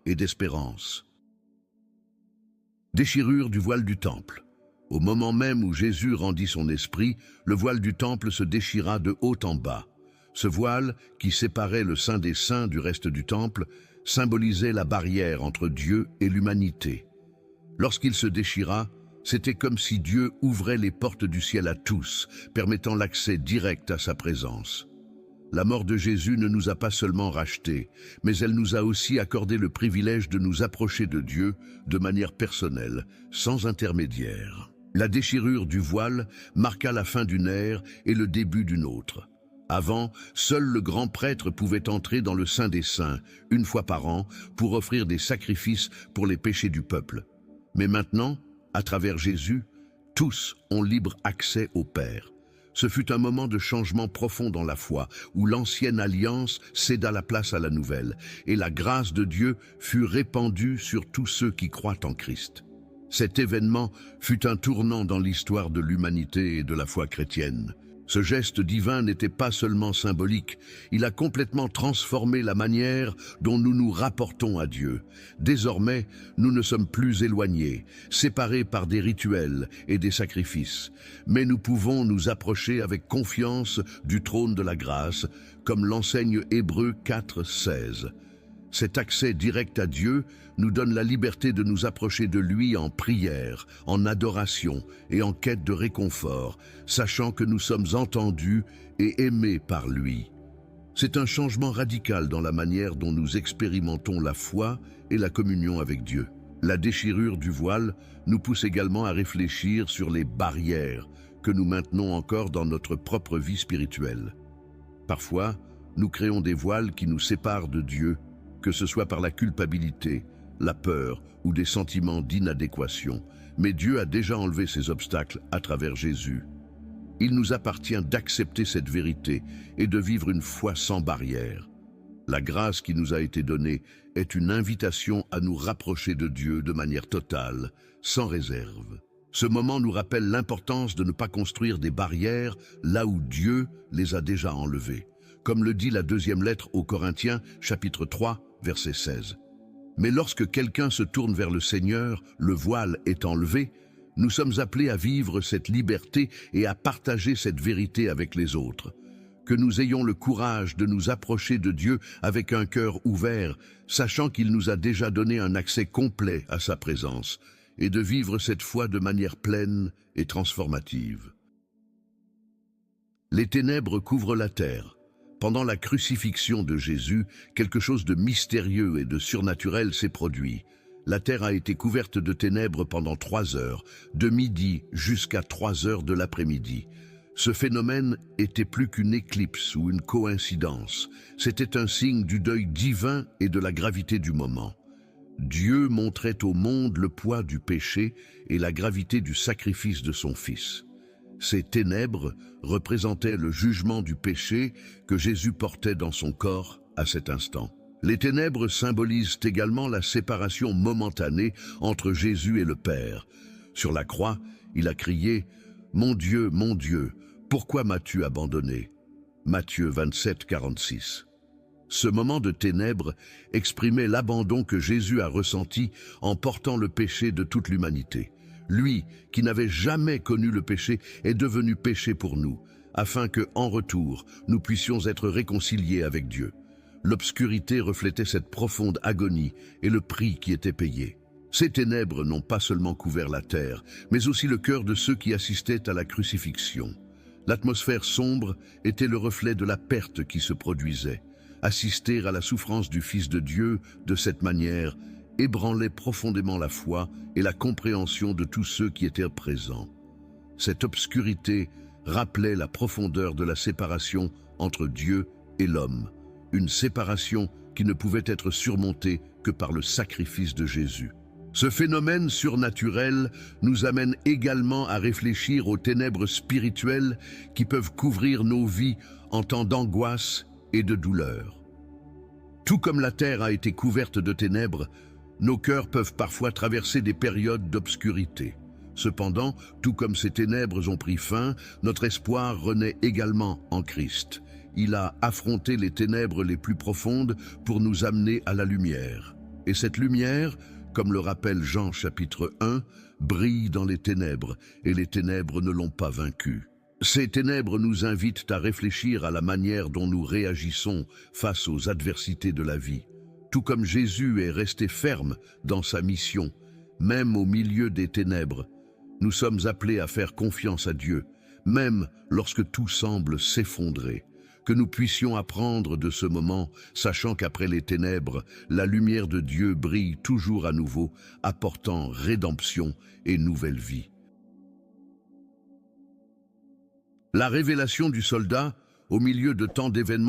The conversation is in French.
et d'espérance. Déchirure du voile du temple. Au moment même où Jésus rendit son esprit, le voile du temple se déchira de haut en bas. Ce voile, qui séparait le Saint des Saints du reste du temple, symbolisait la barrière entre Dieu et l'humanité. Lorsqu'il se déchira, c'était comme si Dieu ouvrait les portes du ciel à tous, permettant l'accès direct à sa présence. La mort de Jésus ne nous a pas seulement rachetés, mais elle nous a aussi accordé le privilège de nous approcher de Dieu de manière personnelle, sans intermédiaire. La déchirure du voile marqua la fin d'une ère et le début d'une autre. Avant, seul le grand prêtre pouvait entrer dans le Saint des Saints, une fois par an, pour offrir des sacrifices pour les péchés du peuple. Mais maintenant, à travers Jésus, tous ont libre accès au Père. Ce fut un moment de changement profond dans la foi, où l'ancienne alliance céda la place à la nouvelle, et la grâce de Dieu fut répandue sur tous ceux qui croient en Christ. Cet événement fut un tournant dans l'histoire de l'humanité et de la foi chrétienne. Ce geste divin n'était pas seulement symbolique, il a complètement transformé la manière dont nous nous rapportons à Dieu. Désormais, nous ne sommes plus éloignés, séparés par des rituels et des sacrifices, mais nous pouvons nous approcher avec confiance du trône de la grâce, comme l'enseigne Hébreux 4:16. Cet accès direct à Dieu nous donne la liberté de nous approcher de lui en prière, en adoration et en quête de réconfort, sachant que nous sommes entendus et aimés par lui. C'est un changement radical dans la manière dont nous expérimentons la foi et la communion avec Dieu. La déchirure du voile nous pousse également à réfléchir sur les barrières que nous maintenons encore dans notre propre vie spirituelle. Parfois, nous créons des voiles qui nous séparent de Dieu, que ce soit par la culpabilité, la peur ou des sentiments d'inadéquation. Mais Dieu a déjà enlevé ces obstacles à travers Jésus. Il nous appartient d'accepter cette vérité et de vivre une foi sans barrière. La grâce qui nous a été donnée est une invitation à nous rapprocher de Dieu de manière totale, sans réserve. Ce moment nous rappelle l'importance de ne pas construire des barrières là où Dieu les a déjà enlevées. Comme le dit la deuxième lettre aux Corinthiens, chapitre 3, verset 16. Mais lorsque quelqu'un se tourne vers le Seigneur, le voile est enlevé, nous sommes appelés à vivre cette liberté et à partager cette vérité avec les autres. Que nous ayons le courage de nous approcher de Dieu avec un cœur ouvert, sachant qu'il nous a déjà donné un accès complet à sa présence, et de vivre cette foi de manière pleine et transformative. Les ténèbres couvrent la terre. Pendant la crucifixion de Jésus, quelque chose de mystérieux et de surnaturel s'est produit. La terre a été couverte de ténèbres pendant 3 heures, de midi jusqu'à 3 heures de l'après-midi. Ce phénomène était plus qu'une éclipse ou une coïncidence. C'était un signe du deuil divin et de la gravité du moment. Dieu montrait au monde le poids du péché et la gravité du sacrifice de son Fils. Ces ténèbres représentaient le jugement du péché que Jésus portait dans son corps à cet instant. Les ténèbres symbolisent également la séparation momentanée entre Jésus et le Père. Sur la croix, il a crié « Mon Dieu, pourquoi m'as-tu abandonné ?» Matthieu 27, 46. Ce moment de ténèbres exprimait l'abandon que Jésus a ressenti en portant le péché de toute l'humanité. Lui, qui n'avait jamais connu le péché, est devenu péché pour nous, afin que, en retour, nous puissions être réconciliés avec Dieu. L'obscurité reflétait cette profonde agonie et le prix qui était payé. Ces ténèbres n'ont pas seulement couvert la terre, mais aussi le cœur de ceux qui assistaient à la crucifixion. L'atmosphère sombre était le reflet de la perte qui se produisait. Assister à la souffrance du Fils de Dieu de cette manière ébranlait profondément la foi et la compréhension de tous ceux qui étaient présents. Cette obscurité rappelait la profondeur de la séparation entre Dieu et l'homme, une séparation qui ne pouvait être surmontée que par le sacrifice de Jésus. Ce phénomène surnaturel nous amène également à réfléchir aux ténèbres spirituelles qui peuvent couvrir nos vies en temps d'angoisse et de douleur. Tout comme la terre a été couverte de ténèbres, nos cœurs peuvent parfois traverser des périodes d'obscurité. Cependant, tout comme ces ténèbres ont pris fin, notre espoir renaît également en Christ. Il a affronté les ténèbres les plus profondes pour nous amener à la lumière. Et cette lumière, comme le rappelle Jean chapitre 1, brille dans les ténèbres, et les ténèbres ne l'ont pas vaincue. Ces ténèbres nous invitent à réfléchir à la manière dont nous réagissons face aux adversités de la vie. Tout comme Jésus est resté ferme dans sa mission, même au milieu des ténèbres, nous sommes appelés à faire confiance à Dieu, même lorsque tout semble s'effondrer. Que nous puissions apprendre de ce moment, sachant qu'après les ténèbres, la lumière de Dieu brille toujours à nouveau, apportant rédemption et nouvelle vie. La révélation du soldat, au milieu de tant d'événements